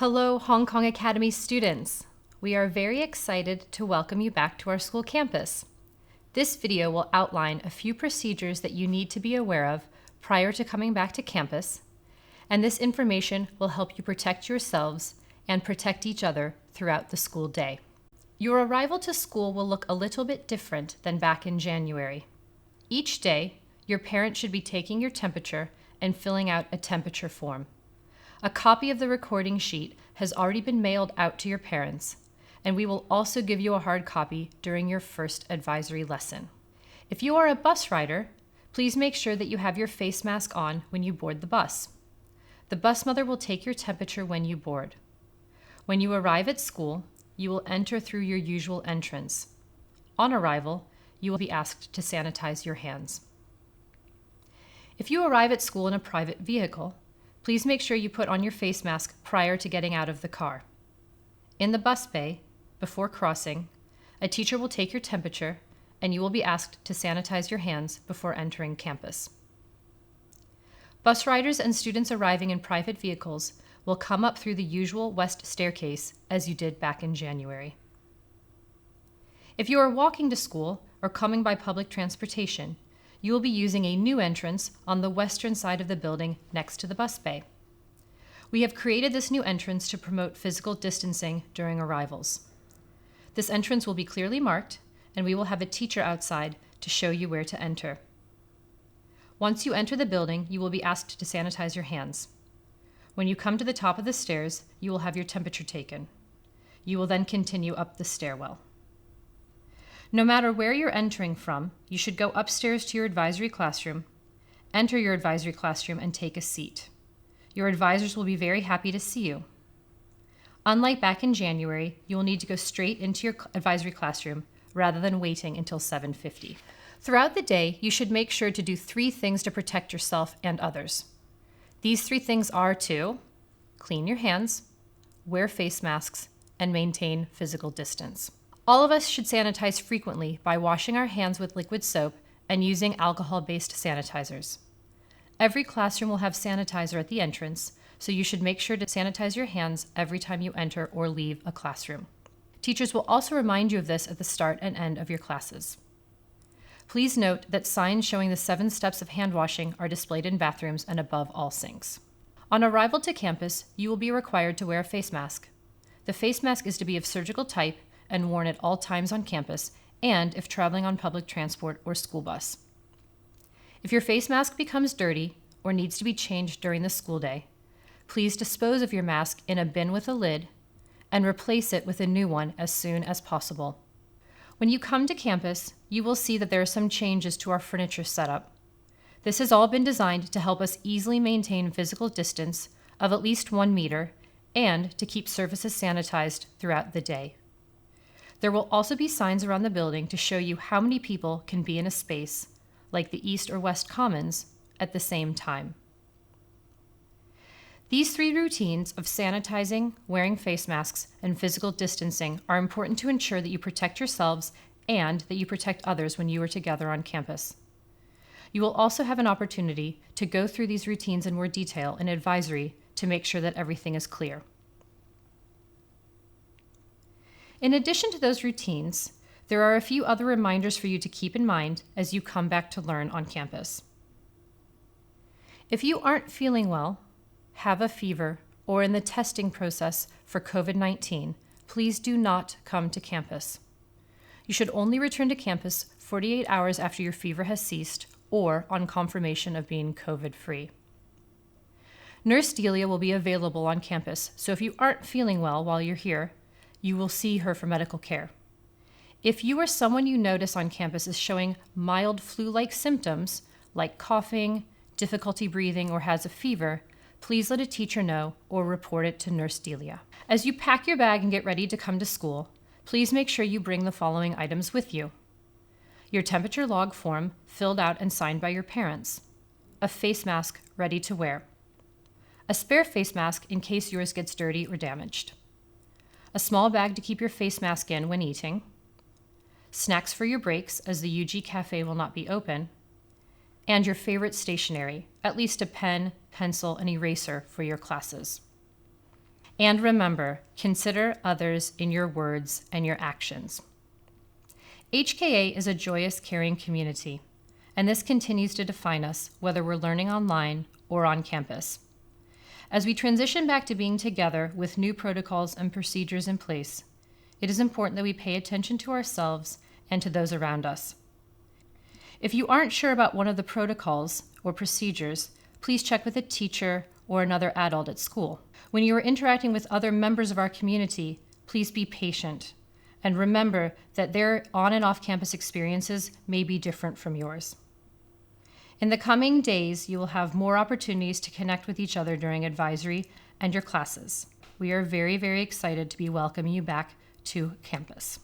Hello, Hong Kong Academy students. We are very excited to welcome you back to our school campus. This video will outline a few procedures that you need to be aware of prior to coming back to campus, and this information will help you protect yourselves and protect each other throughout the school day. Your arrival to school will look a little bit different than back in January. Each day, your parent should be taking your temperature and filling out a temperature form. A copy of the recording sheet has already been mailed out to your parents, and we will also give you a hard copy during your first advisory lesson. If you are a bus rider, please make sure that you have your face mask on when you board the bus. The bus mother will take your temperature when you board. When you arrive at school, you will enter through your usual entrance. On arrival, you will be asked to sanitize your hands. If you arrive at school in a private vehicle, please make sure you put on your face mask prior to getting out of the car. In the bus bay, before crossing, a teacher will take your temperature and you will be asked to sanitize your hands before entering campus. Bus riders and students arriving in private vehicles will come up through the usual west staircase as you did back in January. If you are walking to school or coming by public transportation, you will be using a new entrance on the western side of the building next to the bus bay. We have created this new entrance to promote physical distancing during arrivals. This entrance will be clearly marked, and we will have a teacher outside to show you where to enter. Once you enter the building, you will be asked to sanitize your hands. When you come to the top of the stairs, you will have your temperature taken. You will then continue up the stairwell. No matter where you're entering from, you should go upstairs to your advisory classroom, enter your advisory classroom, and take a seat. Your advisors will be very happy to see you. Unlike back in January, you will need to go straight into your advisory classroom rather than waiting until 7:50. Throughout the day, you should make sure to do 3 things to protect yourself and others. These 3 things are to clean your hands, wear face masks, and maintain physical distance. All of us should sanitize frequently by washing our hands with liquid soap and using alcohol-based sanitizers. Every classroom will have sanitizer at the entrance, so you should make sure to sanitize your hands every time you enter or leave a classroom. Teachers will also remind you of this at the start and end of your classes. Please note that signs showing the 7 steps of hand washing are displayed in bathrooms and above all sinks. On arrival to campus, you will be required to wear a face mask. The face mask is to be of surgical type and worn at all times on campus and if traveling on public transport or school bus. If your face mask becomes dirty or needs to be changed during the school day, please dispose of your mask in a bin with a lid and replace it with a new one as soon as possible. When you come to campus, you will see that there are some changes to our furniture setup. This has all been designed to help us easily maintain physical distance of at least 1 meter and to keep surfaces sanitized throughout the day. There will also be signs around the building to show you how many people can be in a space, like the East or West Commons, at the same time. These 3 routines of sanitizing, wearing face masks, and physical distancing are important to ensure that you protect yourselves and that you protect others when you are together on campus. You will also have an opportunity to go through these routines in more detail in advisory to make sure that everything is clear. In addition to those routines, there are a few other reminders for you to keep in mind as you come back to learn on campus. If you aren't feeling well, have a fever, or in the testing process for COVID-19, please do not come to campus. You should only return to campus 48 hours after your fever has ceased or on confirmation of being COVID-free. Nurse Delia will be available on campus, so if you aren't feeling well while you're here, you will see her for medical care. If you or someone you notice on campus is showing mild flu-like symptoms, like coughing, difficulty breathing, or has a fever, please let a teacher know or report it to Nurse Delia. As you pack your bag and get ready to come to school, please make sure you bring the following items with you: your temperature log form filled out and signed by your parents, a face mask ready to wear, a spare face mask in case yours gets dirty or damaged, a small bag to keep your face mask in when eating, snacks for your breaks as the UG Cafe will not be open, and your favorite stationery, at least a pen, pencil, and eraser for your classes. And remember, consider others in your words and your actions. HKA is a joyous, caring community, and this continues to define us whether we're learning online or on campus. As we transition back to being together with new protocols and procedures in place, it is important that we pay attention to ourselves and to those around us. If you aren't sure about one of the protocols or procedures, please check with a teacher or another adult at school. When you are interacting with other members of our community, please be patient and remember that their on and off campus experiences may be different from yours. In the coming days, you will have more opportunities to connect with each other during advisory and your classes. We are very, very excited to be welcoming you back to campus.